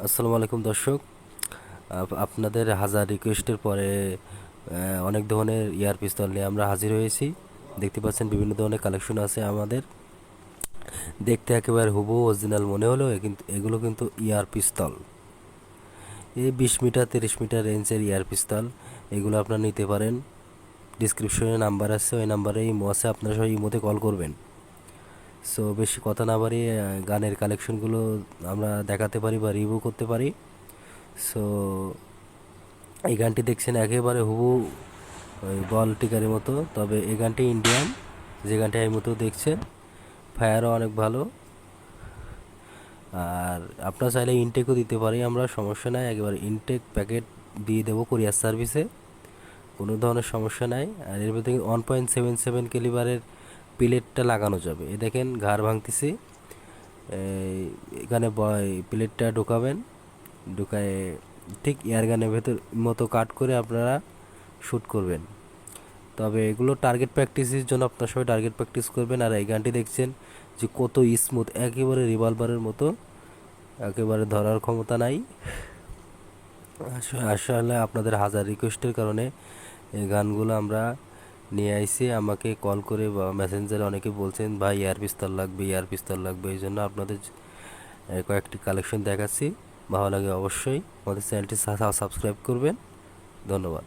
আসসালামু আলাইকুম দর্শক। আপনাদের হাজার রিকোয়েস্টের পরে অনেক ধরনের ইয়ার পিস্তল নিয়ে আমরা হাজির হয়েছি। দেখতে পাচ্ছেন বিভিন্ন ধরনের কালেকশন আছে আমাদের। দেখতে একেবারে হুবহু অরিজিনাল মনে হলেও কিন্তু এগুলো কিন্তু ইয়ার পিস্তল। এই 20 মিটার 30 মিটার রেঞ্জের ইয়ার পিস্তল এগুলো আপনারা নিতে পারেন। ডিসক্রিপশনে নাম্বার আছে, ওই নাম্বারে ইমো আছে, আপনারা সবাই ইমোতে কল করবেন। সো বেশি কথা না বাড়িয়ে গানের কালেকশনগুলো আমরা দেখাতে পারি বা রিভিউ করতে পারি। সো এই গানটি দেখছেন একেবারে হুবহু ওই বল টিকারের মতো, তবে এই গানটি ইন্ডিয়ান। যে গানটি এই মতো দেখছেন ফায়ারও অনেক ভালো। আর আপনারা চাইলে ইনটেকও দিতে পারি আমরা, সমস্যা নাই। একেবারে ইনটেক প্যাকেট দিয়ে দেবো কুরিয়ার সার্ভিসে, কোনো ধরনের সমস্যা নাই। আর এর ভিতরে 1.77 ক্যালিবারের প্লেটটা লাগানো যাবে। এ দেখেন ঘাড় ভাঙতেছি। এখানে প্লেটটা ঢোকাবেন, ঢুকায় ঠিক এয়ারগানের ভেতর মতো কাট করে আপনারা শ্যুট করবেন। তবে এগুলো টার্গেট প্র্যাকটিসের জন্য আপনার সবাই টার্গেট প্র্যাকটিস করবেন। আর এই গানটি দেখছেন যে কত স্মুথ, একেবারে রিভলভারের মতো, একেবারে ধরার ক্ষমতা নাই। আসলে আপনাদের হাজার রিকোয়েস্টের কারণে এই গানগুলো আমরা নিয়ে আইছি। আমাকে কল করে বা মেসেঞ্জারে অনেকে বলছেন ভাই এয়ার পিস্তল লাগবে, এয়ার পিস্তল লাগবে। এই জন্য আপনাদের কয়েকটি কালেকশন দেখাচ্ছি। ভালো লাগে অবশ্যই আমাদের চ্যানেলটি সাবস্ক্রাইব করবেন। ধন্যবাদ।